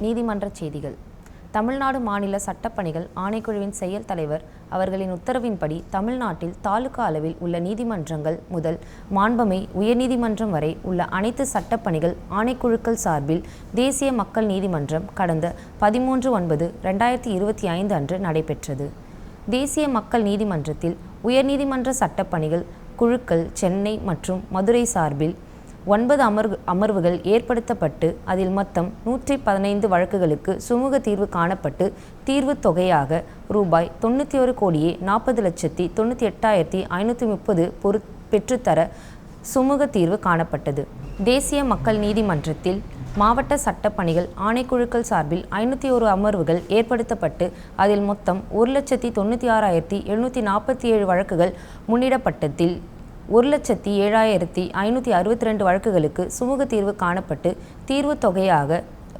நீதிமன்ற செய்திகள். தமிழ்நாடு மாநில சட்டப்பணிகள் ஆணைக்குழுவின் செயல் தலைவர் அவர்களின் உத்தரவின்படி தமிழ்நாட்டில் தாலுகா அளவில் உள்ள நீதிமன்றங்கள் முதல் மாண்புமை உயர்நீதிமன்றம் வரை உள்ள அனைத்து சட்டப்பணிகள் ஆணைக்குழுக்கள் சார்பில் தேசிய மக்கள் நீதிமன்றம் கடந்த 13/9/2025 அன்று நடைபெற்றது. தேசிய மக்கள் நீதிமன்றத்தில் உயர்நீதிமன்ற சட்டப்பணிகள் குழுக்கள் சென்னை மற்றும் மதுரை சார்பில் 9 அமர்வுகள் ஏற்படுத்தப்பட்டு அதில் மொத்தம் 115 வழக்குகளுக்கு சுமூக தீர்வு காணப்பட்டு தீர்வு தொகையாக ரூபாய் 91,40,98,530 பெற்றுத்தர சுமூக தீர்வு காணப்பட்டது. தேசிய மக்கள் நீதிமன்றத்தில் மாவட்ட சட்டப்பணிகள் ஆணைக்குழுக்கள் சார்பில் 501 அமர்வுகள் ஏற்படுத்தப்பட்டு அதில் மொத்தம் 1,96,747 வழக்குகள் முன்னிடப்பட்டதில் 1,07,562 வழக்குகளுக்கு சுமூக தீர்வு காணப்பட்டு தீர்வு தொகையாக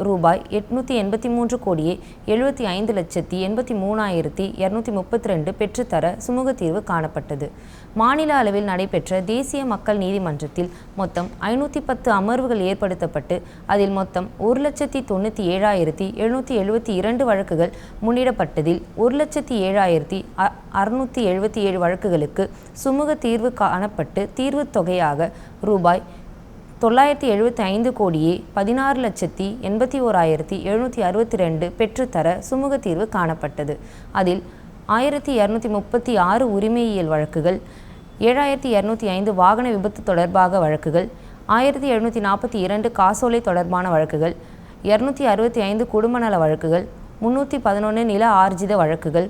ரூபாய் 883,75,83,232 பெற்றுத்தர சுமூக தீர்வு காணப்பட்டது. மாநில அளவில் நடைபெற்ற தேசிய மக்கள் நீதிமன்றத்தில் மொத்தம் 510 அமர்வுகள் ஏற்படுத்தப்பட்டு அதில் மொத்தம் 1,97,772 வழக்குகள் முன்னிடப்பட்டதில் 1,07,677 வழக்குகளுக்கு சுமூக தீர்வு காணப்பட்டு தீர்வு தொகையாக ரூபாய் 975,16,81,762 பெற்றுத்தர சுமூக தீர்வு காணப்பட்டது. அதில் 1,236 உரிமையியல் வழக்குகள், 7,205 வாகன விபத்து தொடர்பாக வழக்குகள், 1,742 காசோலை தொடர்பான வழக்குகள், 265 குடும்ப நல வழக்குகள், 311 நில ஆர்ஜித வழக்குகள்,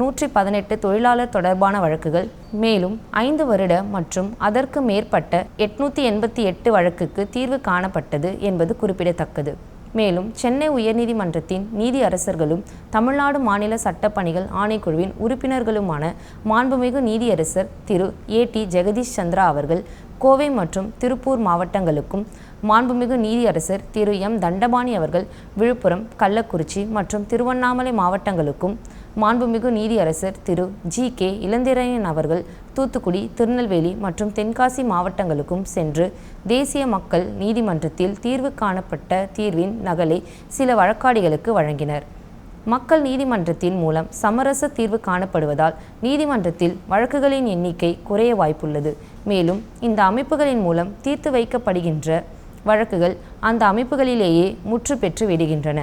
118 தொழிலாளர் தொடர்பான வழக்குகள், மேலும் 5 வருட மற்றும் அதற்கு மேற்பட்ட 888 வழக்குக்கு தீர்வு காணப்பட்டது என்பது குறிப்பிடத்தக்கது. மேலும் சென்னை உயர்நீதிமன்றத்தின் நீதி அரசர்களும் தமிழ்நாடு மாநில சட்டப்பணிகள் ஆணைக்குழுவின் உறுப்பினர்களுமான மாண்புமிகு நீதியரசர் திரு A.T. ஜெகதீஷ் சந்திரா அவர்கள் கோவை மற்றும் திருப்பூர் மாவட்டங்களுக்கும், மாண்புமிகு நீதியரசர் திரு M. தண்டபாணி அவர்கள் விழுப்புரம், கள்ளக்குறிச்சி மற்றும் திருவண்ணாமலை மாவட்டங்களுக்கும், மாண்புமிகு நீதியரசர் திரு G.K. இளந்திரையன் அவர்கள் தூத்துக்குடி, திருநெல்வேலி மற்றும் தென்காசி மாவட்டங்களுக்கும் சென்று தேசிய மக்கள் நீதிமன்றத்தில் தீர்வு காணப்பட்ட தீர்வின் நகலை சில வழக்காடிகளுக்கு வழங்கினர். மக்கள் நீதிமன்றத்தின் மூலம் சமரச தீர்வு காணப்படுவதால் நீதிமன்றத்தில் வழக்குகளின் எண்ணிக்கை குறைய வாய்ப்புள்ளது. மேலும் இந்த அமைப்புகளின் மூலம் தீர்த்து வைக்கப்படுகின்ற வழக்குகள் அந்த அமைப்புகளிலேயே முற்று பெற்று விடுகின்றன.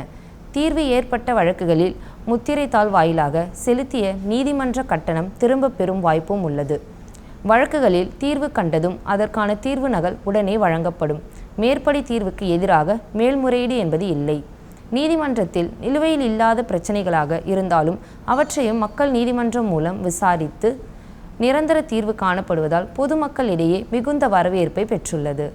தீர்வு ஏற்பட்ட வழக்குகளில் முத்திரைத்தாள் வாயிலாக செலுத்திய நீதிமன்ற கட்டணம் திரும்ப பெறும் வாய்ப்பும் உள்ளது. வழக்குகளில் தீர்வு கண்டதும் அதற்கான தீர்வு நகல் உடனே வழங்கப்படும். மேற்படி தீர்வுக்கு எதிராக மேல்முறையீடு என்பது இல்லை. நீதிமன்றத்தில் நிலுவையில் இல்லாத பிரச்சனைகளாக இருந்தாலும் அவற்றையும் மக்கள் நீதிமன்றம் மூலம் விசாரித்து நிரந்தர தீர்வு காணப்படுவதால் பொதுமக்களிடையே மிகுந்த வரவேற்பை பெற்றுள்ளது.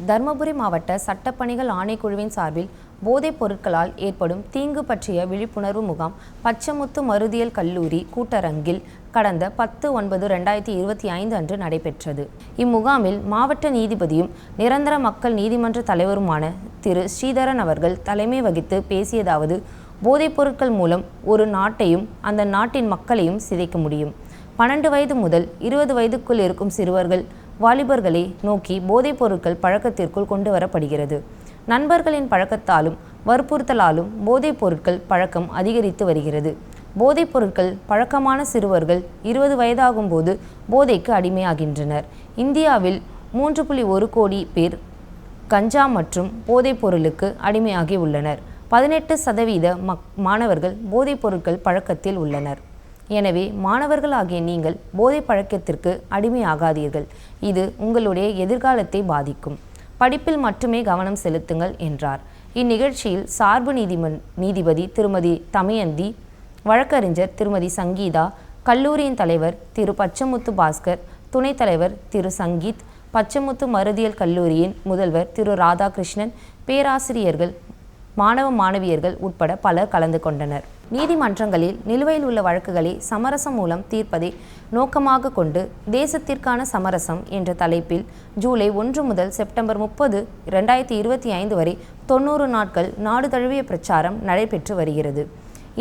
தருமபுரி மாவட்ட சட்டப்பணிகள் ஆணைக்குழுவின் சார்பில் போதைப் பொருட்களால் ஏற்படும் தீங்கு பற்றிய விழிப்புணர்வு முகாம் பச்சமுத்து மருதியல் கல்லூரி கூட்டரங்கில் கடந்த 10/9/2025 அன்று நடைபெற்றது. இம்முகாமில் மாவட்ட நீதிபதியும் நிரந்தர மக்கள் நீதிமன்ற தலைவருமான திரு ஸ்ரீதரன் அவர்கள் தலைமை வகித்து பேசியதாவது: போதைப் பொருட்கள் மூலம் ஒரு நாட்டையும் அந்த நாட்டின் மக்களையும் சிதைக்க முடியும். 12 வயது முதல் 20 வயதுக்குள் இருக்கும் சிறுவர்கள், வாலிபர்களை நோக்கி போதைப் பொருட்கள் பழக்கத்திற்குள் கொண்டு வரப்படுகிறது. நண்பர்களின் பழக்கத்தாலும் வற்புறுத்தலாலும் போதைப் பொருட்கள் பழக்கம் அதிகரித்து வருகிறது. போதைப் பொருட்கள் பழக்கமான சிறுவர்கள் 20 வயதாகும் போது போதைக்கு அடிமையாகின்றனர். இந்தியாவில் 3.1 கோடி பேர் கஞ்சா மற்றும் போதைப் பொருளுக்கு அடிமையாகி உள்ளனர். 18% மாணவர்கள் போதைப் பொருட்கள் பழக்கத்தில் உள்ளனர். எனவே மாணவர்கள் ஆகிய நீங்கள் போதை பழக்கத்திற்கு அடிமையாகாதீர்கள். இது உங்களுடைய எதிர்காலத்தை பாதிக்கும். படிப்பில் மட்டுமே கவனம் செலுத்துங்கள் என்றார். இந்நிகழ்ச்சியில் சார்பு நீதிபதி திருமதி தமயந்தி, வழக்கறிஞர் திருமதி சங்கீதா, கல்லூரியின் தலைவர் திரு பச்சமுத்து பாஸ்கர், துணைத் தலைவர் திரு சங்கீத், பச்சமுத்து மருதியல் கல்லூரியின் முதல்வர் திரு ராதாகிருஷ்ணன், பேராசிரியர்கள், மாணவ மாணவியர்கள் உட்பட பலர் கலந்து கொண்டனர். நீதிமன்றங்களில் நிலுவையில் உள்ள வழக்குகளை சமரசம் மூலம் தீர்ப்பதை நோக்கமாக கொண்டு தேசத்திற்கான சமரசம் என்ற தலைப்பில் ஜூலை 1 முதல் செப்டம்பர் 30, 2025 வரை 90 நாட்கள் நாடு தழுவிய பிரச்சாரம் நடைபெற்று வருகிறது.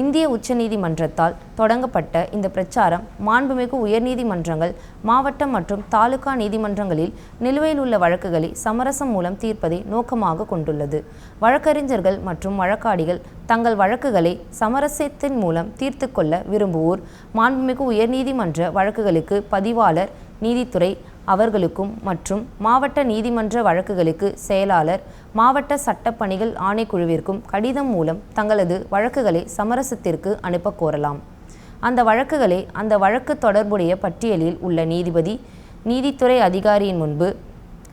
இந்திய உச்சநீதிமன்றத்தால் தொடங்கப்பட்ட இந்த பிரச்சாரம் மாண்புமிகு உயர்நீதிமன்றங்கள், மாவட்ட மற்றும் தாலுகா நீதிமன்றங்களில் நிலுவையில் உள்ள வழக்குகளை சமரசம் மூலம் தீர்ப்பதை நோக்கமாக கொண்டுள்ளது. வழக்கறிஞர்கள் மற்றும் வழக்காடிகள் தங்கள் வழக்குகளை சமரசத்தின் மூலம் தீர்த்து கொள்ள விரும்புவோர் மாண்புமிகு உயர்நீதிமன்ற வழக்குகளுக்கு பதிவாளர், நீதித்துறை அவர்களுக்கும் மற்றும் மாவட்ட நீதிமன்ற வழக்குகளுக்கு செயலாளர், மாவட்ட சட்டப்பணிகள் ஆணைக்குழுவிற்கும் கடிதம் மூலம் தங்களது வழக்குகளை சமரசத்திற்கு அனுப்ப கோரலாம். அந்த வழக்குகளை அந்த வழக்கு தொடர்புடைய பட்டியலில் உள்ள நீதிபதி, நீதித்துறை அதிகாரியின் முன்பு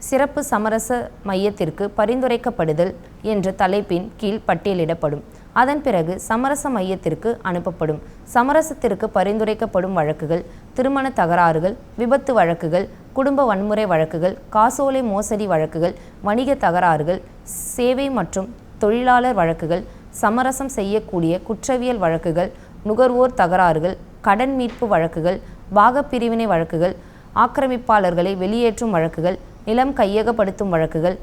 சிறப்பு சமரச மையத்திற்கு பரிந்துரைக்கப்படுதல் என்ற தலைப்பின் கீழ் பட்டியலிடப்படும். அதன் பிறகு சமரச மையத்திற்கு அனுப்பப்படும். சமரசத்திற்கு பரிந்துரைக்கப்படும் வழக்குகள் திருமண தகராறுகள், விபத்து வழக்குகள், குடும்ப வன்முறை வழக்குகள், காசோலை மோசடி வழக்குகள், வணிக தகராறுகள், சேவை மற்றும் தொழிலாளர் வழக்குகள், சமரசம் செய்யக்கூடிய குற்றவியல் வழக்குகள், நுகர்வோர் தகராறுகள், கடன் மீட்பு வழக்குகள், பாகப்பிரிவினை வழக்குகள், ஆக்கிரமிப்பாளர்களை வெளியேற்றும் வழக்குகள், நிலம் கையகப்படுத்தும் வழக்குகள்,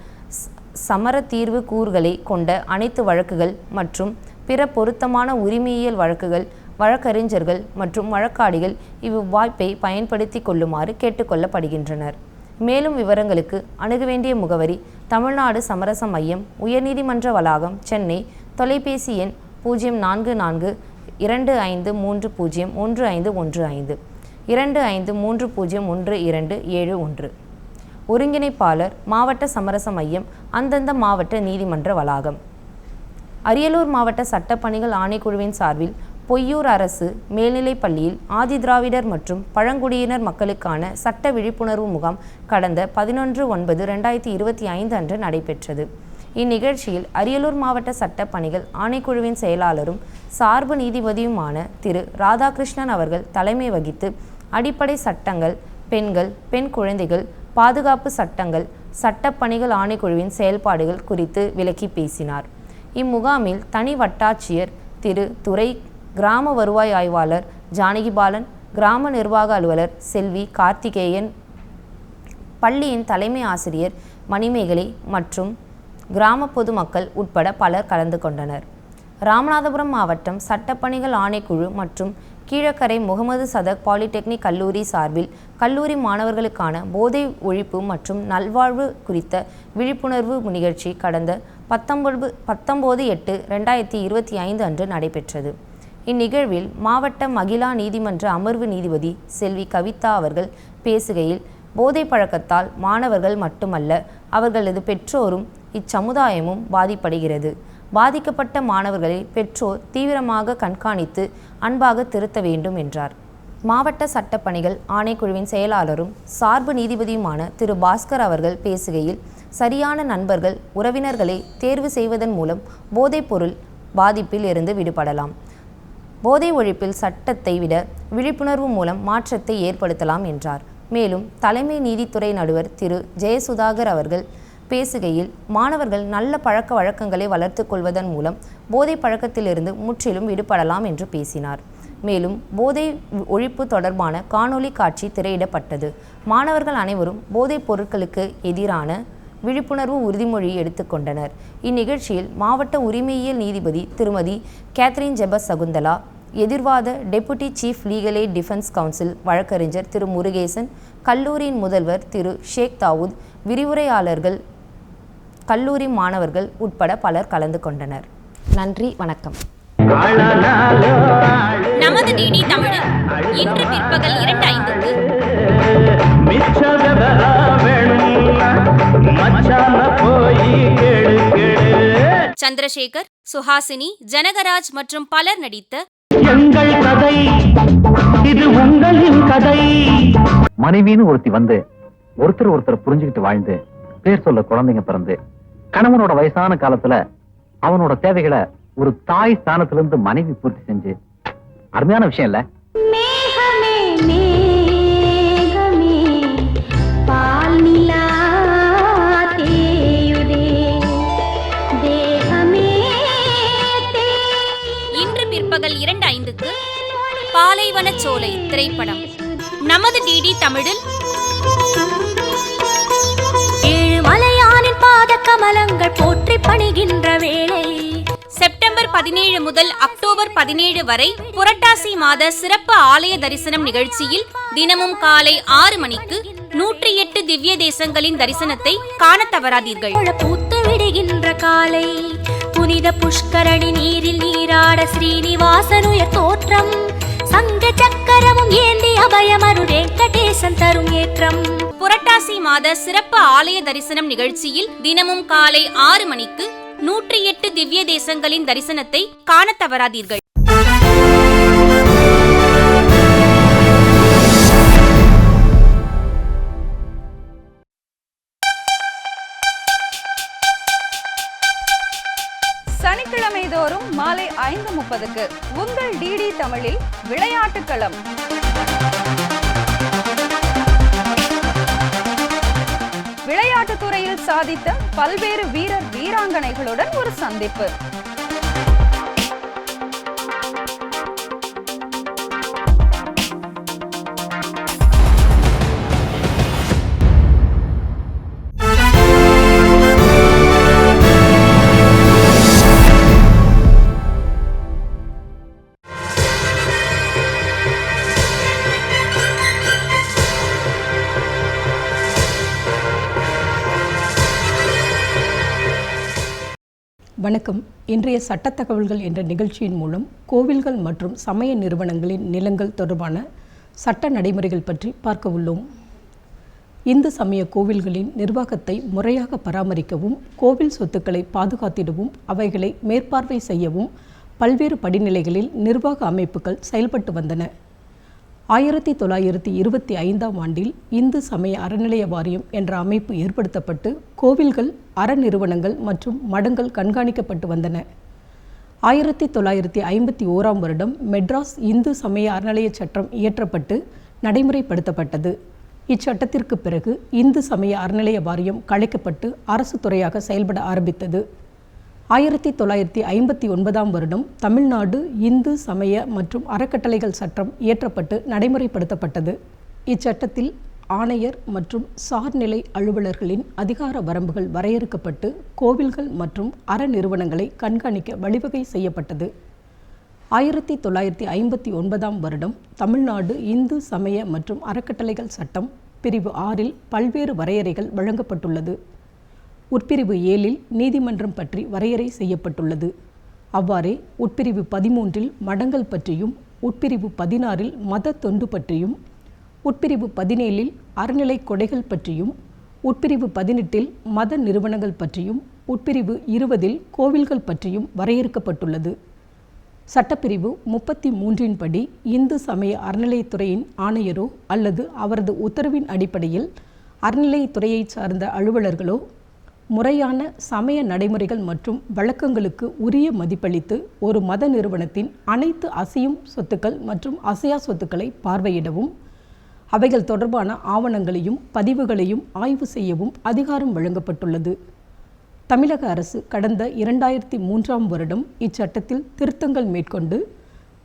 சமர தீர்வு கூறுகளை கொண்ட அனைத்து வழக்குகள் மற்றும் பிற பொருத்தமான உரிமையியல் வழக்குகள். வழக்கறிஞர்கள் மற்றும் வழக்காடிகள் இவ்வாய்ப்பை பயன்படுத்தி கொள்ளுமாறு கேட்டுக்கொள்ளப்படுகின்றனர். மேலும் விவரங்களுக்கு அணுக வேண்டிய முகவரி: தமிழ்நாடு சமரச மையம், உயர்நீதிமன்ற வளாகம், சென்னை. தொலைபேசி எண் 0442530115 25301271. ஒருங்கிணைப்பாளர், மாவட்ட சமரச மையம், அந்தந்த மாவட்ட நீதிமன்ற வளாகம். அரியலூர் மாவட்ட சட்டப்பணிகள் ஆணைக்குழுவின் சார்பில் பொய்யூர் அரசு மேல்நிலைப் பள்ளியில் ஆதிதிராவிடர் மற்றும் பழங்குடியினர் மக்களுக்கான சட்ட விழிப்புணர்வு முகாம் கடந்த 11/9/2025 அன்று நடைபெற்றது. இந்நிகழ்ச்சியில் அரியலூர் மாவட்ட சட்டப்பணிகள் ஆணைக்குழுவின் செயலாளரும் சார்பு நீதிபதியுமான திரு ராதாகிருஷ்ணன் அவர்கள் தலைமை வகித்து அடிப்படை சட்டங்கள், பெண்கள், பெண் குழந்தைகள் பாதுகாப்பு சட்டங்கள், சட்டப்பணிகள் ஆணைக்குழுவின் செயல்பாடுகள் குறித்து விளக்கி பேசினார். இம்முகாமில் தனி வட்டாட்சியர் திரு துரை, கிராம வருவாய் ஆய்வாளர் ஜானகிபாலன், கிராம நிர்வாக அலுவலர் செல்வி கார்த்திகேயன், பள்ளியின் தலைமை ஆசிரியர் மணிமேகலை மற்றும் கிராம பொதுமக்கள் உட்பட பலர் கலந்து கொண்டனர். ராமநாதபுரம் மாவட்டம் சட்டப்பணிகள் ஆணைக்குழு மற்றும் கீழக்கரை முகமது சதக் பாலிடெக்னிக் கல்லூரி சார்பில் கல்லூரி மாணவர்களுக்கான போதை ஒழிப்பு மற்றும் நல்வாழ்வு குறித்த விழிப்புணர்வு நிகழ்ச்சி கடந்த 19/8/2025 அன்று நடைபெற்றது. இந்நிகழ்வில் மாவட்ட மகிழா நீதிமன்ற அமர்வு நீதிபதி செல்வி கவிதா அவர்கள் பேசுகையில், போதை பழக்கத்தால் மாணவர்கள் மட்டுமல்ல, அவர்களது பெற்றோரும் இச்சமுதாயமும் பாதிப்படுகிறது. பாதிக்கப்பட்ட மாணவர்களை பெற்றோர் தீவிரமாக கண்காணித்து அன்பாக திருத்த வேண்டும் என்றார். மாவட்ட சட்டப்பணிகள் ஆணைக்குழுவின் செயலாளரும் சார்பு நீதிபதியுமான திரு பாஸ்கர் அவர்கள் பேசுகையில், சரியான நண்பர்கள், உறவினர்களை தேர்வு செய்வதன் மூலம் போதைப்பொருள் பாதிப்பில் இருந்து விடுபடலாம். போதை ஒழிப்பில் சட்டத்தை விட விழிப்புணர்வு மூலம் மாற்றத்தை ஏற்படுத்தலாம் என்றார். மேலும் தலைமை நீதித்துறை நடுவர் திரு ஜெயசுதாகர் அவர்கள் பேசுகையில், மாணவர்கள் நல்ல பழக்க வழக்கங்களை வளர்த்து கொள்வதன் மூலம் போதை பழக்கத்திலிருந்து முற்றிலும் விடுபடலாம் என்று பேசினார். மேலும் போதை ஒழிப்பு தொடர்பான காணொலி காட்சி திரையிடப்பட்டது. மாணவர்கள் அனைவரும் போதைப் பொருட்களுக்கு எதிரான விழிப்புணர்வு உறுதிமொழி எடுத்துக்கொண்டனர். இந்நிகழ்ச்சியில் மாவட்ட உரிமையியல் நீதிபதி திருமதி கேத்ரின் ஜெபஸ் சகுந்தலா, எதிர்வாத deputy chief legal aid defence council வழக்கறிஞர் திரு முருகேசன், கல்லூரியின் முதல்வர் திரு ஷேக் தாவூத், விரிவுரையாளர்கள், கல்லூரி மாணவர்கள் உட்பட பலர் கலந்து கொண்டனர். நன்றி, வணக்கம். நமது டிடி தமிழில் இன்று பிற்பகல் 2:05க்கு சந்திரசேகர், சுஹாசினி, ஜனகராஜ் மற்றும் பலர் நடித்த எங்கள் கதை இது உங்களின் கதை. மனைவின்னு ஒருத்தி வந்து ஒருத்தர் புரிஞ்சுக்கிட்டு வாழ்ந்து பேர் சொல்ல குழந்தைங்க பிறந்து கணவனோட வயசான காலத்துல அவனோட தேவைகளை ஒரு தாய் ஸ்தானத்திலிருந்து மனைவி பூர்த்தி செஞ்சு, அருமையான விஷயம் இல்ல? இன்று பிற்பகல் 2:05க்கு பாலைவனச்சோலை திரைப்படம் நமது டிடி தமிழில் ஏழு மலையானின் பாத கமலங்கள் போற்றி பணிகின்ற வேளை செப்டம்பர் செப்டம்பர் 17 முதல் அக்டோபர் 17 வரை புரட்டாசி மாத சிறப்பு ஆலய தரிசனம் நிகழ்ச்சியில் தினமும் காலை 6 மணிக்கு 108 திவ்ய தேசங்களின் தரிசனத்தை காண தவறாதீர்கள். பூத்து விடுகின்ற காலை புனித புஷ்கரணி நீரில் நீராட ஸ்ரீனிவாசனுயர் தோற்றம், சங்க சக்கரமும் ஏந்தி அபயமரு வெங்கடேசன் தரும் ஏற்றம். புரட்டாசி மாத சிறப்பு ஆலய தரிசனம் நிகழ்ச்சியில் தினமும் காலை 6 மணிக்கு 108 திவ்ய தேசங்களின் தரிசனத்தை காண தவறாதீர்கள். சனிக்கிழமை தோறும் மாலை 5:30க்கு உங்கள் டிடி தமிழில் விளையாட்டுக்களம். விளையாட்டுத் துறையில் சாதித்த பல்வேறு வீரர் வீராங்கனைகளுடன் ஒரு சந்திப்பு. வணக்கம். இன்றைய சட்ட தகவல்கள் என்ற நிகழ்ச்சியின் மூலம் கோவில்கள் மற்றும் சமய நிறுவனங்களின் நிலங்கள் தொடர்பான சட்ட நடைமுறைகள் பற்றி பார்க்க உள்ளோம். இந்து சமய கோவில்களின் நிர்வாகத்தை முறையாக பராமரிக்கவும், கோவில் சொத்துக்களை பாதுகாத்திடவும், அவைகளை மேற்பார்வை செய்யவும் பல்வேறு படிநிலைகளில் நிர்வாக அமைப்புகள் செயல்பட்டு வந்தன. 1925ஆம் ஆண்டில் இந்து சமய அறநிலைய வாரியம் என்ற அமைப்பு ஏற்படுத்தப்பட்டு கோவில்கள், அறநிறுவனங்கள் மற்றும் மடங்கள் கண்காணிக்கப்பட்டு வந்தன. 1951ஆம் வருடம் மெட்ராஸ் இந்து சமய அறநிலைய சட்டம் இயற்றப்பட்டு நடைமுறைப்படுத்தப்பட்டது. இச்சட்டத்திற்கு பிறகு இந்து சமய அறநிலைய வாரியம் கலைக்கப்பட்டு அரசு துறையாக செயல்பட ஆரம்பித்தது. 1959ஆம் வருடம் தமிழ்நாடு இந்து சமய மற்றும் அறக்கட்டளைகள் சட்டம் இயற்றப்பட்டு நடைமுறைப்படுத்தப்பட்டது. இச்சட்டத்தில் ஆணையர் மற்றும் சார்நிலை அலுவலர்களின் அதிகார வரம்புகள் வரையறுக்கப்பட்டு கோவில்கள் மற்றும் அறநிறுவனங்களை கண்காணிக்க வழிவகை செய்யப்பட்டது. 1959ஆம் வருடம் தமிழ்நாடு இந்து சமய மற்றும் அறக்கட்டளைகள் சட்டம் பிரிவு 6இல் பல்வேறு வரையறைகள் வழங்கப்பட்டுள்ளது. உட்பிரிவு 7இல் நீதிமன்றம் பற்றி வரையறை செய்யப்பட்டுள்ளது. அவ்வாறே உட்பிரிவு 13இல் மடங்கள் பற்றியும், உட்பிரிவு 16இல் மத தொண்டு பற்றியும், உட்பிரிவு 17இல் அறநிலை கொடைகள் பற்றியும், உட்பிரிவு 18இல் மத நிறுவனங்கள் பற்றியும், உட்பிரிவு 20இல் கோவில்கள் பற்றியும் வரையறுக்கப்பட்டுள்ளது. சட்டப்பிரிவு 33இன் படி இந்து சமய அறநிலையத்துறையின் ஆணையரோ அல்லது அவரது உத்தரவின் அடிப்படையில் அறநிலையத்துறையை சார்ந்த அலுவலர்களோ முறையான சமய நடைமுறைகள் மற்றும் வழக்கங்களுக்கு உரிய மதிப்பளித்து ஒரு மத நிறுவனத்தின் அனைத்து அசையும் சொத்துக்கள் மற்றும் அசையா சொத்துக்களை பார்வையிடவும், அவைகள் தொடர்பான ஆவணங்களையும் பதிவுகளையும் ஆய்வு செய்யவும் அதிகாரம் வழங்கப்பட்டுள்ளது. தமிழக அரசு கடந்த 2003ஆம் வருடம் இச்சட்டத்தில் திருத்தங்கள் மேற்கொண்டு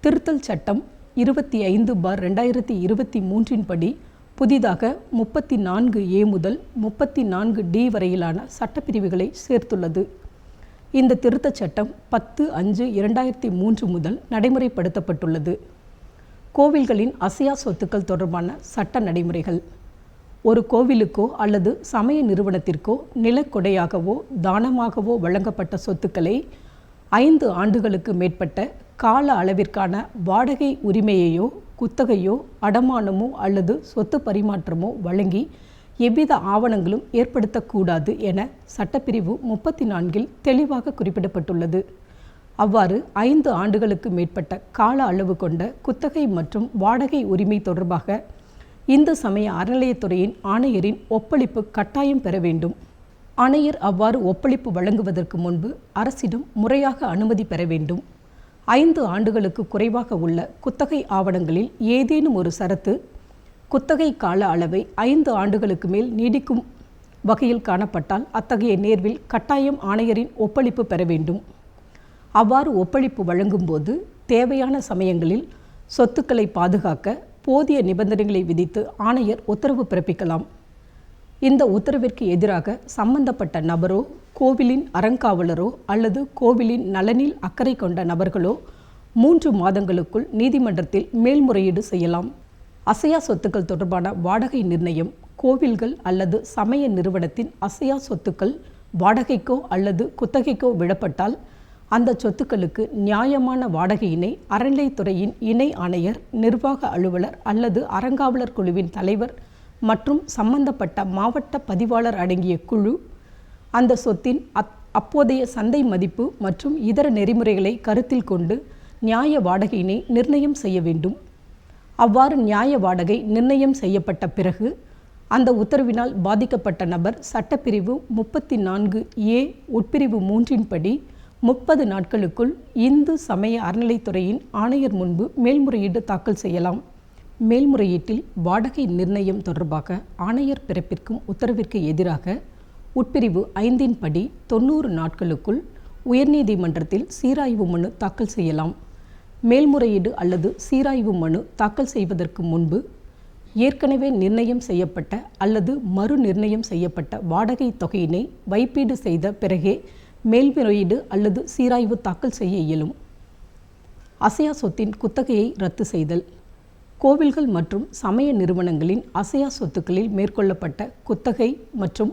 திருத்தல் சட்டம் 25/2023இன் படி புதிதாக 34A முதல் 34D வரையிலான சட்டப்பிரிவுகளை சேர்த்துள்ளது. இந்த திருத்தச் சட்டம் 10/5/2003 முதல் நடைமுறைப்படுத்தப்பட்டுள்ளது. கோவில்களின் அசையா சொத்துக்கள் தொடர்பான சட்ட நடைமுறைகள். ஒரு கோவிலுக்கோ அல்லது சமய நிறுவனத்திற்கோ நிலக்கொடையாகவோ தானமாகவோ வழங்கப்பட்ட சொத்துக்களை 5 ஆண்டுகளுக்கு மேற்பட்ட கால அளவிற்கான வாடகை உரிமையையோ குத்தகையோ அடமானமோ அல்லது சொத்து பரிமாற்றமோ வழங்கி எவ்வித ஆவணங்களும் ஏற்படுத்தக்கூடாது என சட்டப்பிரிவு 34இல் தெளிவாக குறிப்பிடப்பட்டுள்ளது. அவ்வாறு 5 ஆண்டுகளுக்கு மேற்பட்ட கால அளவு கொண்ட குத்தகை மற்றும் வாடகை உரிமை தொடர்பாக இந்து சமய அறநிலையத்துறையின் ஆணையரின் ஒப்பளிப்பு கட்டாயம் பெற வேண்டும். ஆணையர் அவ்வாறு ஒப்பளிப்பு வழங்குவதற்கு முன்பு அரசிடம் முறையாக அனுமதி பெற வேண்டும். 5 ஆண்டுகளுக்கு குறைவாக உள்ள குத்தகை ஆவணங்களில் ஏதேனும் ஒரு சரத்து குத்தகை கால அளவை 5 ஆண்டுகளுக்கு மேல் நீடிக்கும் வகையில் காணப்பட்டால் அத்தகைய நேர்வில் கட்டாயம் ஆணையரின் ஒப்பளிப்பு பெற வேண்டும். அவ்வாறு ஒப்பளிப்பு வழங்கும்போது தேவையான சமயங்களில் சொத்துக்களை பாதுகாக்க போதிய நிபந்தனைகளை விதித்து ஆணையர் உத்தரவு பிறப்பிக்கலாம். இந்த உத்தரவிற்கு எதிராக சம்பந்தப்பட்ட நபரோ கோவிலின் அறங்காவலரோ அல்லது கோவிலின் நலனில் அக்கறை கொண்ட நபர்களோ 3 மாதங்களுக்குள் நீதிமன்றத்தில் மேல்முறையீடு செய்யலாம். அசையா சொத்துக்கள் தொடர்பான வாடகை நிர்ணயம். கோவில்கள் அல்லது சமய நிறுவனத்தின் அசையா சொத்துக்கள் வாடகைக்கோ அல்லது குத்தகைக்கோ விடப்பட்டால் அந்த சொத்துக்களுக்கு நியாயமான வாடகையினை அறநிலைத்துறையின் இணை ஆணையர், நிர்வாக அலுவலர் அல்லது அறங்காவலர் குழுவின் தலைவர் மற்றும் சம்பந்தப்பட்ட மாவட்ட பதிவாளர் அடங்கிய குழு அந்த சொத்தின் அப்போதைய சந்தை மதிப்பு மற்றும் இதர நெறிமுறைகளை கருத்தில் கொண்டு நியாய வாடகையினை நிர்ணயம் செய்ய வேண்டும். அவ்வாறு நியாய வாடகை நிர்ணயம் செய்யப்பட்ட பிறகு அந்த உத்தரவினால் பாதிக்கப்பட்ட நபர் சட்டப்பிரிவு 34A உட்பிரிவு 3 படி 30 நாட்களுக்குள் இந்து சமய அறநிலைத்துறையின் ஆணையர் முன்பு மேல்முறையீடு தாக்கல் செய்யலாம். மேல்முறையீட்டில் வாடகை நிர்ணயம் தொடர்பாக ஆணையர் பிறப்பிக்கும் உத்தரவிற்கு எதிராக உட்பிரிவு 5 படி 90 நாட்களுக்குள் உயர்நீதிமன்றத்தில் சீராய்வு மனு தாக்கல் செய்யலாம். மேல்முறையீடு அல்லது சீராய்வு மனு தாக்கல் செய்வதற்கு முன்பு ஏற்கனவே நிர்ணயம் செய்யப்பட்ட அல்லது மறு நிர்ணயம் செய்யப்பட்ட வாடகை தொகையினை வைப்பீடு செய்த பிறகே மேல்முறையீடு அல்லது சீராய்வு தாக்கல் செய்ய இயலும். அசையா சொத்தின் குத்தகையை ரத்து செய்தல். கோவில்கள் மற்றும் சமய நிறுவனங்களின் அசையா சொத்துக்களில் மேற்கொள்ளப்பட்ட குத்தகை மற்றும்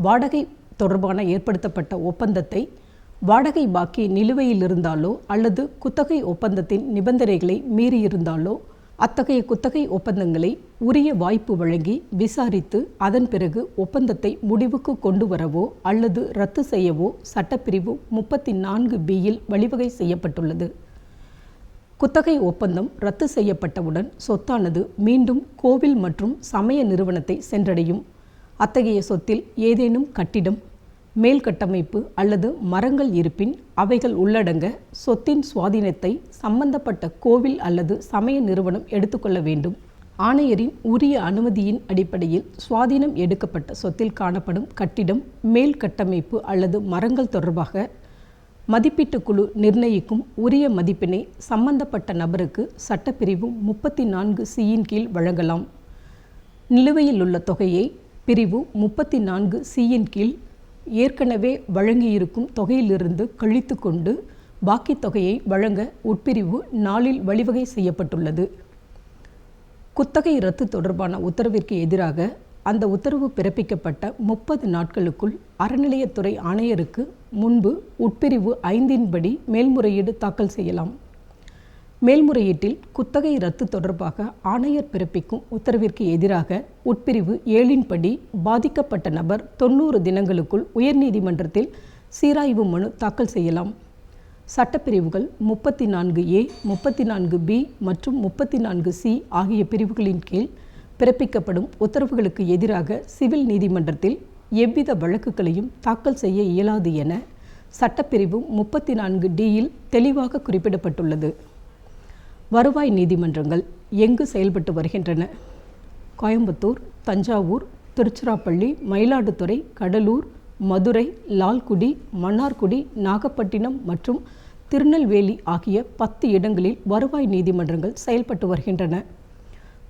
வாடகை தொடர்பான ஏற்படுத்தப்பட்ட ஒப்பந்தத்தை வாடகை பாக்கி நிலுவையில் இருந்தாலோ அல்லது குத்தகை ஒப்பந்தத்தின் நிபந்தனைகளை மீறியிருந்தாலோ அத்தகைய குத்தகை ஒப்பந்தங்களை உரிய வாய்ப்பு வழங்கி விசாரித்து அதன் பிறகு ஒப்பந்தத்தை முடிவுக்கு கொண்டு வரவோ அல்லது ரத்து செய்யவோ சட்டப்பிரிவு 34Bயில் வழிவகை செய்யப்பட்டுள்ளது. குத்தகை ஒப்பந்தம் ரத்து செய்யப்பட்டவுடன் சொத்தானது மீண்டும் கோவில் மற்றும் சமய நிறுவனத்தை சென்றடையும். அத்தகைய சொத்தில் ஏதேனும் கட்டிடம், மேல் கட்டமைப்பு அல்லது மரங்கள் இருப்பின் அவைகள் உள்ளடங்க சொத்தின் சுவாதீனத்தை சம்பந்தப்பட்ட கோவில் அல்லது சமய நிறுவனம் எடுத்துக்கொள்ள வேண்டும். ஆணையரின் உரிய அனுமதியின் அடிப்படையில் சுவாதீனம் எடுக்கப்பட்ட சொத்தில் காணப்படும் கட்டிடம், மேல் கட்டமைப்பு அல்லது மரங்கள் தொடர்பாக மதிப்பீட்டு குழு நிர்ணயிக்கும் உரிய மதிப்பினை சம்பந்தப்பட்ட நபருக்கு சட்டப்பிரிவு 34Cயின் கீழ் வழங்கலாம். நிலுவையில் உள்ள தொகையை பிரிவு 34Cயின் கீழ் ஏற்கனவே வழங்கியிருக்கும் தொகையிலிருந்து கழித்து கொண்டு பாக்கி தொகையை வழங்க உட்பிரிவு 4இல் வழிவகை செய்யப்பட்டுள்ளது. குத்தகை ரத்து தொடர்பான உத்தரவிற்கு எதிராக அந்த உத்தரவு பிறப்பிக்கப்பட்ட 30 நாட்களுக்குள் அறநிலையத்துறை ஆணையருக்கு முன்பு உட்பிரிவு 5 படி மேல்முறையீடு தாக்கல் செய்யலாம். மேல்முறையீட்டில் குத்தகை ரத்து தொடர்பாக ஆணையர் பிறப்பிக்கும் உத்தரவிற்கு எதிராக உட்பிரிவு 7 படி பாதிக்கப்பட்ட நபர் 90 தினங்களுக்குள் உயர்நீதிமன்றத்தில் சீராய்வு மனு தாக்கல் செய்யலாம். சட்டப்பிரிவுகள் 34A, 34B மற்றும் 34C ஆகிய பிரிவுகளின் கீழ் பிறப்பிக்கப்படும் உத்தரவுகளுக்கு எதிராக சிவில் நீதிமன்றத்தில் எவ்வித வழக்குகளையும் தாக்கல் செய்ய இயலாது என சட்டப்பிரிவு 34Dயில் தெளிவாக குறிப்பிடப்பட்டுள்ளது. வருவாய் நீதிமன்றங்கள் எங்கு செயல்பட்டு வருகின்றன? கோயம்புத்தூர், தஞ்சாவூர், திருச்சிராப்பள்ளி, மயிலாடுதுறை, கடலூர், மதுரை, லால்குடி, மன்னார்குடி, நாகப்பட்டினம் மற்றும் திருநெல்வேலி ஆகிய 10 இடங்களில் வருவாய் நீதிமன்றங்கள் செயல்பட்டு வருகின்றன.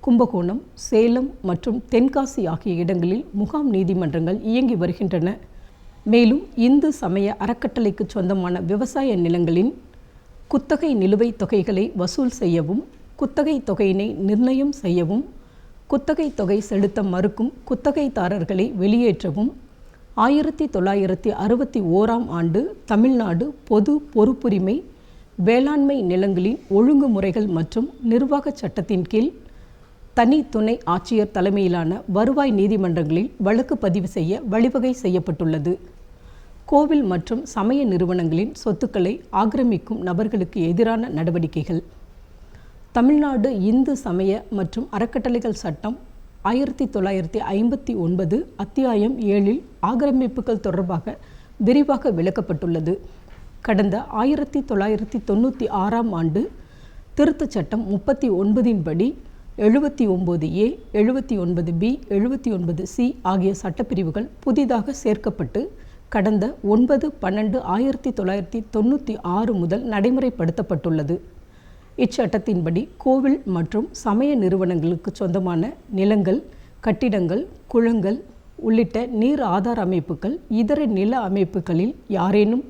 கும்பகோணம், சேலம் மற்றும் தென்காசி ஆகிய இடங்களில் முகாம் நீதிமன்றங்கள் இயங்கி வருகின்றன. மேலும் இந்து சமய அறக்கட்டளைக்கு சொந்தமான விவசாய நிலங்களின் குத்தகை நிலுவைத் தொகைகளை வசூல் செய்யவும், குத்தகை தொகையினை நிர்ணயம் செய்யவும், குத்தகை தொகை செலுத்த மறுக்கும் குத்தகைதாரர்களை வெளியேற்றவும் 1961ஆம் ஆண்டு தமிழ்நாடு பொது பொறுப்புரிமை வேளாண்மை நிலங்களின் ஒழுங்குமுறைகள் மற்றும் நிர்வாக சட்டத்தின் கீழ் தனி துணை ஆட்சியர் தலைமையிலான வருவாய் நீதிமன்றங்களில் வழக்கு பதிவு செய்ய வழிவகை செய்யப்பட்டுள்ளது. கோவில் மற்றும் சமய நிறுவனங்களின் சொத்துக்களை ஆக்கிரமிக்கும் நபர்களுக்கு எதிரான நடவடிக்கைகள். தமிழ்நாடு இந்து சமய மற்றும் அறக்கட்டளைகள் சட்டம் 1959 அத்தியாயம் 7இல் ஆக்கிரமிப்புகள் தொடர்பாக விரிவாக விளக்கப்பட்டுள்ளது. கடந்த 1996ஆம் ஆண்டு திருத்தச் சட்டம் 39 படி 79A, 79B, 79C ஆகிய சட்டப்பிரிவுகள் புதிதாக சேர்க்கப்பட்டு கடந்த 9/12/1996 முதல் நடைமுறைப்படுத்தப்பட்டுள்ளது. இச்சட்டத்தின்படி கோவில் மற்றும் சமய நிறுவனங்களுக்கு சொந்தமான நிலங்கள், கட்டிடங்கள், குளங்கள், உள்ளிட்ட நீர் ஆதார அமைப்புகள் இதர நில அமைப்புகளில் யாரேனும்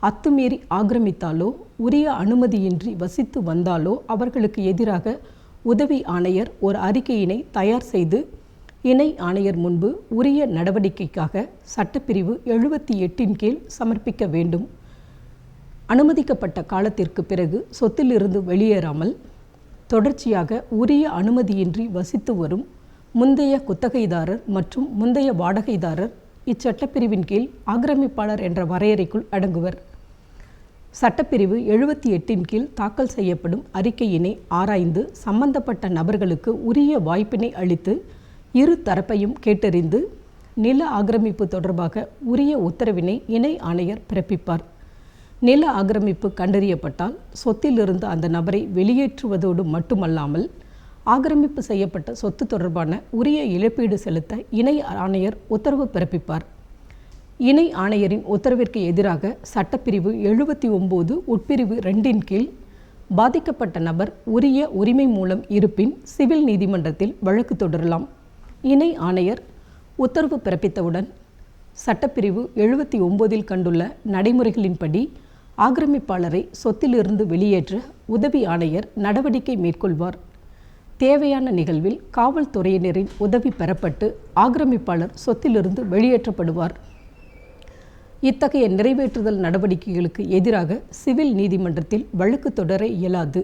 அத்துமீறி ஆக்கிரமித்தாலோ உரிய அனுமதியின்றி வசித்து வந்தாலோ அவர்களுக்கு எதிராக உதவி ஆணையர் ஒரு அறிக்கையினை தயார் செய்து இணை ஆணையர் முன்பு உரிய நடவடிக்கைக்காக சட்டப்பிரிவு 78 கீழ் சமர்ப்பிக்க வேண்டும். அனுமதிக்கப்பட்ட காலத்திற்கு பிறகு சொத்திலிருந்து வெளியேறாமல் தொடர்ச்சியாக உரிய அனுமதியின்றி வசித்து வரும் முந்தைய குத்தகைதாரர் மற்றும் முந்தைய வாடகைதாரர் இச்சட்டப்பிரிவின் கீழ் ஆக்கிரமிப்பாளர் என்ற வரையறைக்குள் அடங்குவர். சட்டப்பிரிவு 78 கீழ் தாக்கல் செய்யப்படும் அறிக்கையினை ஆராய்ந்து சம்பந்தப்பட்ட நபர்களுக்கு உரிய வாய்ப்பினை அளித்து இரு தரப்பையும் கேட்டறிந்து நில ஆக்கிரமிப்பு தொடர்பாக உரிய உத்தரவினை இணை ஆணையர் பிறப்பிப்பார். நில ஆக்கிரமிப்பு கண்டறியப்பட்டால் சொத்திலிருந்து அந்த நபரை வெளியேற்றுவதோடு மட்டுமல்லாமல் ஆக்கிரமிப்பு செய்யப்பட்ட சொத்து தொடர்பான உரிய இழப்பீடு செலுத்த இணை ஆணையர் உத்தரவு பிறப்பிப்பார். இணை ஆணையரின் உத்தரவிற்கு எதிராக சட்டப்பிரிவு 79 உட்பிரிவு 2 கீழ் பாதிக்கப்பட்ட நபர் உரிய உரிமை மூலம் இருப்பின் சிவில் நீதிமன்றத்தில் வழக்கு தொடரலாம். இணை ஆணையர் உத்தரவு பிறப்பித்தவுடன் சட்டப்பிரிவு 79 கண்டுள்ள நடைமுறைகளின்படி ஆக்கிரமிப்பாளரை சொத்திலிருந்து வெளியேற்ற உதவி ஆணையர் நடவடிக்கை மேற்கொள்வார். தேவையான நிகழ்வில் காவல்துறையினரின் உதவி பெறப்பட்டு ஆக்கிரமிப்பாளர் சொத்திலிருந்து வெளியேற்றப்படுவார். இத்தகைய நிறைவேற்றுதல் நடவடிக்கைகளுக்கு எதிராக சிவில் நீதிமன்றத்தில் வழக்கு தொடர இயலாது.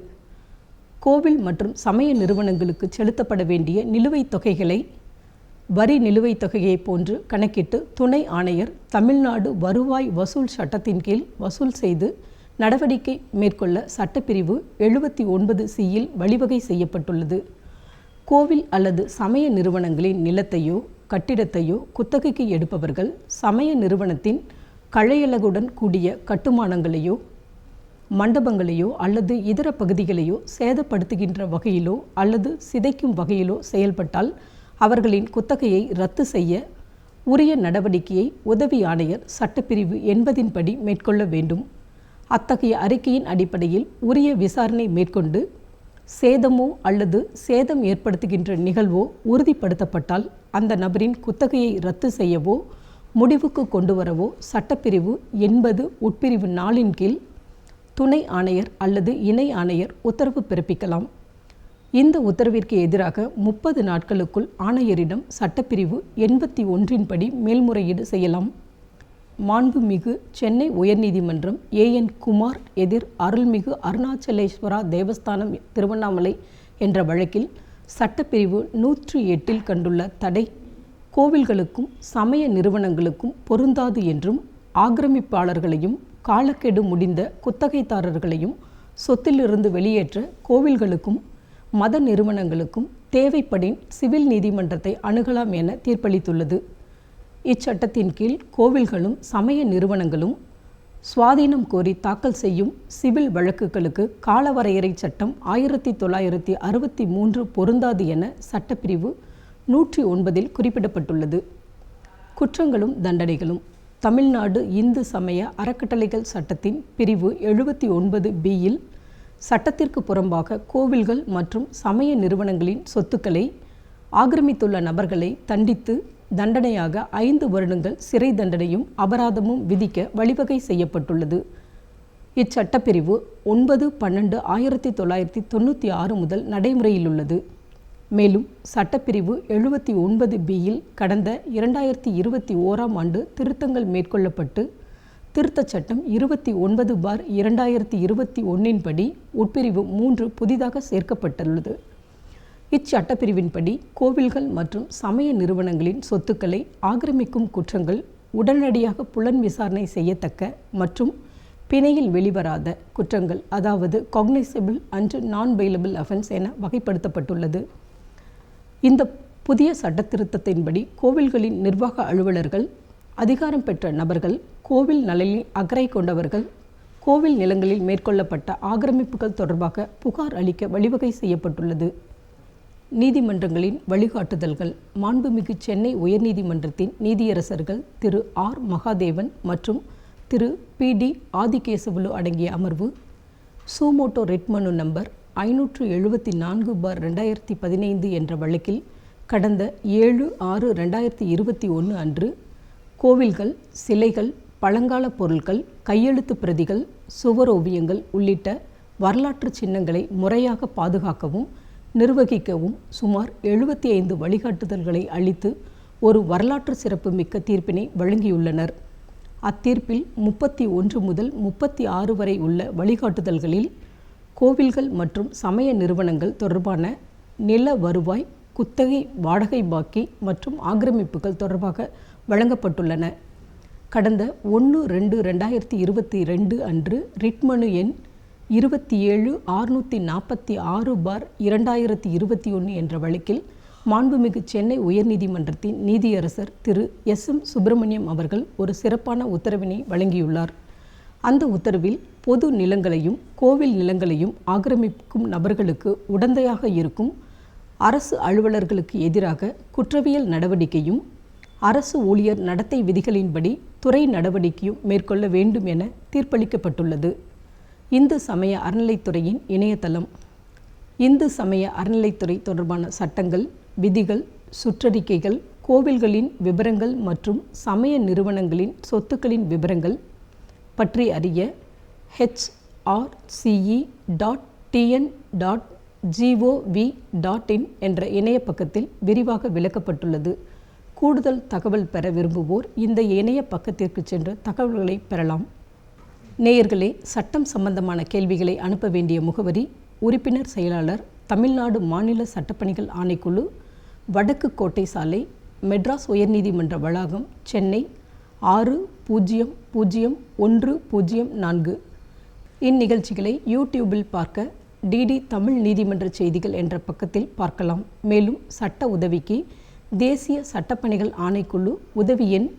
கோவில் மற்றும் சமய நிறுவனங்களுக்கு செலுத்தப்பட வேண்டிய நிலுவைத் தொகைகளை வரி நிலுவைத் தொகையை போன்று கணக்கிட்டு துணை ஆணையர் தமிழ்நாடு வருவாய் வசூல் சட்டத்தின் கீழ் வசூல் செய்து நடவடிக்கை மேற்கொள்ள சட்டப்பிரிவு 79C வழிவகை செய்யப்பட்டுள்ளது. கோவில் அல்லது சமய நிறுவனங்களின் நிலத்தையோ கட்டிடத்தையோ குத்தகைக்கு எடுப்பவர்கள் சமய நிறுவனத்தின் கழையலகுடன் கூடிய கட்டுமானங்களையோ மண்டபங்களையோ அல்லது இதர பகுதிகளையோ சேதப்படுத்துகின்ற வகையிலோ அல்லது சிதைக்கும் வகையிலோ செயல்பட்டால் அவர்களின் குத்தகையை ரத்து செய்ய உரிய நடவடிக்கையை உதவி ஆணையர் சட்டப்பிரிவு 80 படி மேற்கொள்ள வேண்டும். அத்தகைய அறிக்கையின் அடிப்படையில் உரிய விசாரணை மேற்கொண்டு சேதமோ அல்லது சேதம் ஏற்படுத்துகின்ற நிகழ்வோ உறுதிப்படுத்தப்பட்டால் அந்த நபரின் குத்தகையை ரத்து செய்யவோ முடிவுக்கு கொண்டு வரவோ சட்டப்பிரிவு 80 உட்பிரிவு 4 கீழ் துணை ஆணையர் அல்லது இணை ஆணையர் உத்தரவு பிறப்பிக்கலாம். இந்த உத்தரவிற்கு எதிராக 30 நாட்களுக்குள் ஆணையரிடம் சட்டப்பிரிவு 81 படி மேல்முறையீடு செய்யலாம். மாண்புமிகு சென்னை உயர்நீதிமன்றம் AN குமார் எதிர் அருள்மிகு அருணாச்சலேஸ்வரா தேவஸ்தானம் திருவண்ணாமலை என்ற வழக்கில் சட்டப்பிரிவு 108 கண்டுள்ள தடை கோவில்களுக்கும் சமய நிறுவனங்களுக்கும் பொருந்தாது என்றும் ஆக்கிரமிப்பாளர்களையும் காலக்கெடு முடிந்த குத்தகைதாரர்களையும் சொத்திலிருந்து வெளியேற்ற கோவில்களுக்கும் மத நிறுவனங்களுக்கும் தேவைப்படின் சிவில் நீதிமன்றத்தை அணுகலாம் என தீர்ப்பளித்துள்ளது. இச்சட்டத்தின் கீழ் கோவில்களும் சமய நிறுவனங்களும் சுவாதீனம் கோரி தாக்கல் செய்யும் சிவில் வழக்குகளுக்கு காலவரையறை சட்டம் 1963 பொருந்தாது என சட்டப்பிரிவு 109 குறிப்பிடப்பட்டுள்ளது. குற்றங்களும் தண்டனைகளும் தமிழ்நாடு இந்து சமய அறக்கட்டளைகள் சட்டத்தின் பிரிவு 79B சட்டத்திற்கு புறம்பாக கோவில்கள் மற்றும் சமய நிறுவனங்களின் சொத்துக்களை ஆக்கிரமித்துள்ள நபர்களை தண்டித்து தண்டனையாக 5 வருடங்கள் சிறை தண்டனையும் அபராதமும் விதிக்க வழிவகை செய்யப்பட்டுள்ளது. இச்சட்டப்பிரிவு 9/12/1996 முதல் நடைமுறையில் உள்ளது. மேலும் சட்டப்பிரிவு 79B கடந்த 2021 ஆண்டு திருத்தங்கள் மேற்கொள்ளப்பட்டு திருத்தச் சட்டம் 29/2021 படி உட்பிரிவு 3 புதிதாக சேர்க்கப்பட்டுள்ளது. இச்சட்டப்பிரிவின்படி கோவில்கள் மற்றும் சமய நிறுவனங்களின் சொத்துக்களை ஆக்கிரமிக்கும் குற்றங்கள் உடனடியாக புலன் விசாரணை செய்யத்தக்க மற்றும் பிணையில் வெளிவராத குற்றங்கள், அதாவது காக்னைசபிள் அண்ட் நான் பெயிலபிள் அஃபென்ஸ் என வகைப்படுத்தப்பட்டுள்ளது. இந்த புதிய சட்ட திருத்தத்தின்படி கோவில்களின் நிர்வாக அலுவலர்கள், அதிகாரம் பெற்ற நபர்கள், கோவில் நலனில் அக்கறை கொண்டவர்கள் கோவில் நிலங்களில் மேற்கொள்ளப்பட்ட ஆக்கிரமிப்புகள் தொடர்பாக புகார் அளிக்க வழிவகை செய்யப்பட்டுள்ளது. நீதிமன்றங்களின் வழிகாட்டுதல்கள். மாண்புமிகு சென்னை உயர்நீதிமன்றத்தின் நீதியரசர்கள் திரு R மகாதேவன் மற்றும் திரு PD ஆதிகேசவலு அடங்கிய அமர்வு சூமோட்டோ ரிட் மனு நம்பர் 574/2015 என்ற வழக்கில் கடந்த 7/6/2021 அன்று கோவில்கள், சிலைகள், பழங்கால பொருட்கள், கையெழுத்து பிரதிகள், சுவரோவியங்கள் உள்ளிட்ட வரலாற்று சின்னங்களை முறையாக பாதுகாக்கவும் நிர்வகிக்கவும் சுமார் 75 வழிகாட்டுதல்களை அளித்து ஒரு வரலாற்று சிறப்பு மிக்க தீர்ப்பினை வழங்கியுள்ளனர். அத்தீர்ப்பில் 31 முதல் 36 வரை உள்ள வழிகாட்டுதல்களில் கோவில்கள் மற்றும் சமய நிறுவனங்கள் தொடர்பான நில வருவாய், குத்தகை, வாடகை பாக்கி மற்றும் ஆக்கிரமிப்புகள் தொடர்பாக வழங்கப்பட்டுள்ளன. கடந்த 1/2/2022 அன்று ரிட் மனு எண் 27/646/2021 என்ற வழக்கில் மாண்புமிகு சென்னை உயர்நீதிமன்றத்தின் நீதியரசர் திரு SM சுப்பிரமணியம் அவர்கள் ஒரு சிறப்பான உத்தரவினை வழங்கியுள்ளார். அந்த உத்தரவில் பொது நிலங்களையும் கோவில் நிலங்களையும் ஆக்கிரமிக்கும் நபர்களுக்கு உடந்தையாக இருக்கும் அரசு அலுவலர்களுக்கு எதிராக குற்றவியல் நடவடிக்கையும் அரசு ஊழியர் நடத்தை விதிகளின்படி துறை நடவடிக்கையும் மேற்கொள்ள வேண்டும் என தீர்ப்பளிக்கப்பட்டுள்ளது. இந்து சமய அறநிலைத்துறையின் இணையதளம். இந்து சமய அறநிலைத்துறை தொடர்பான சட்டங்கள், விதிகள், சுற்றறிக்கைகள், கோவில்களின் விபரங்கள் மற்றும் சமய நிறுவனங்களின் சொத்துக்களின் விபரங்கள் பற்றி அறிய hrce.tn.gov.in என்ற இணைய பக்கத்தில் விரிவாக விளக்கப்பட்டுள்ளது. கூடுதல் தகவல் பெற விரும்புவோர் இந்த இணைய பக்கத்திற்கு சென்று தகவல்களை பெறலாம். நேயர்களே, சட்டம் சம்பந்தமான கேள்விகளை அனுப்ப வேண்டிய முகவரி: உறுப்பினர் செயலாளர், தமிழ்நாடு மாநில சட்டப்பணிகள் ஆணைக்குழு, வடக்கு கோட்டை சாலை, மெட்ராஸ் உயர்நீதிமன்ற வளாகம், சென்னை 600104. இந்நிகழ்ச்சிகளை யூடியூபில் பார்க்க டிடி தமிழ் நீதிமன்ற செய்திகள் என்ற பக்கத்தில் பார்க்கலாம். மேலும் சட்ட உதவிக்கு தேசிய சட்டப்பணிகள் ஆணைக்குழு உதவி எண்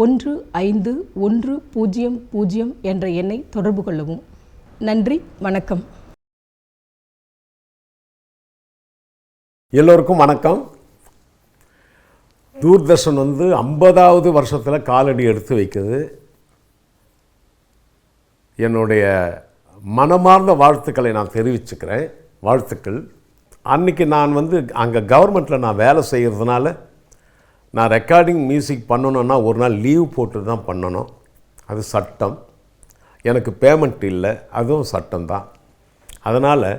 1510 என்ற எண்ணை தொடர்பு கொள்ளவும். நன்றி, வணக்கம். எல்லோருக்கும் வணக்கம். தூர்தர்ஷன் 50வது வருஷத்தில் காலடி எடுத்து வைக்குது. என்னுடைய மனமார்ந்த வாழ்த்துக்களை நான் தெரிவிச்சுக்கிறேன். வாழ்த்துக்கள். அன்றைக்கி நான் அங்கே கவர்மெண்ட்டில் நான் வேலை செய்கிறதுனால நான் ரெக்கார்டிங் மியூசிக் பண்ணணுன்னா ஒரு நாள் லீவ் போட்டு தான் பண்ணணும். அது சட்டம். எனக்கு பேமெண்ட் இல்லை, அதுவும் சட்டம்தான். அதனால்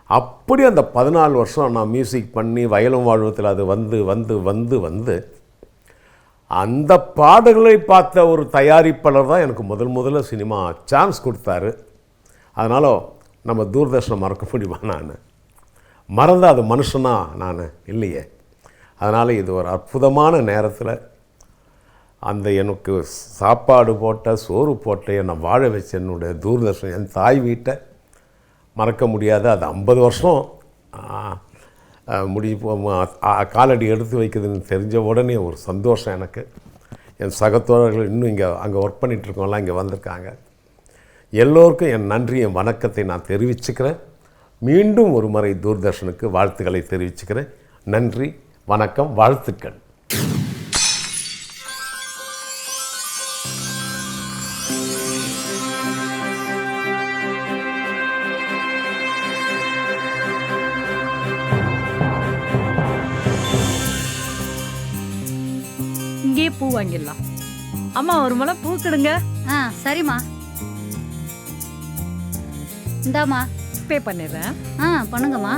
அப்படி அந்த 14 வருஷம் நான் மியூசிக் பண்ணி வயலும் வாழ்வத்தில் அது வந்து அந்த பாடல்களை பார்த்த ஒரு தயாரிப்பாளர் தான் எனக்கு முதல்ல சினிமா சான்ஸ் கொடுத்தாரு. அதனால் நம்ம தூர்தர்ஷனை மறக்க முடியுமா? நான் மறந்த அது மனுஷனா நான் இல்லையே. அதனால் இது ஒரு அற்புதமான நேரத்தில் அந்த எனக்கு சாப்பாடு போட்ட, சோறு போட்ட, என்னை வாழ வச்ச என்னுடைய தூர்தர்ஷன், என் தாய் வீட்டை மறக்க முடியாது. அது 50 வருஷம் காலடி எடுத்து வைக்குதுன்னு தெரிஞ்ச உடனே ஒரு சந்தோஷம் எனக்கு. என் சகத்தோழர்கள் இன்னும் அங்கே ஒர்க் பண்ணிகிட்ருக்கோம்லாம் இங்கே வந்திருக்காங்க. எல்லோருக்கும் என் நன்றி, என் வணக்கத்தை நான் தெரிவிச்சுக்கிறேன். மீண்டும் ஒரு முறை தூர்தர்ஷனுக்கு வாழ்த்துக்களை தெரிவிச்சுக்கிறேன். நன்றி, வணக்கம், வாழ்த்துக்கள். இங்கே பூ வாங்கிடலாம். அம்மா, ஒரு முளை பூ கொடுங்க. சரிம்மா. இந்தாம்மா, பே பண்ணிடுறேன். பண்ணுங்கம்மா.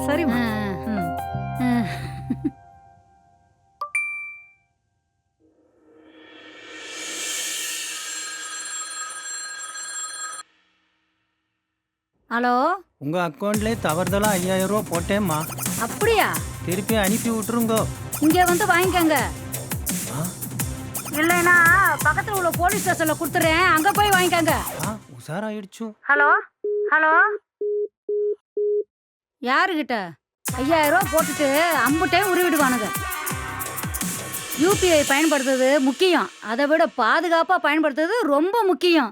சரிம்மா. ஹலோ, உங்க அக்கௌண்ட்ல தவறுதலா 5000 ரூபா போட்டேம்மா. அப்படியா? திருப்பி அனுப்பி விட்டுருங்க. இங்க வாங்கிக்கங்க. இல்லைன்னா பக்கத்துல உள்ள போலீஸ் ஸ்டேஷன்ல கொடுத்துறேன், அங்க போய் வாங்கிக்கங்க. உஷாராயிடுச்சு. ஹலோ ஹலோ, யாருகிட்ட? 5000 ரூபா போட்டுட்டு அம்புட்டையும் உருவிடுவானுங்க. யூபிஐ பயன்படுத்துறது முக்கியம், அதை விட பாதுகாப்பா பயன்படுத்துறது ரொம்ப முக்கியம்.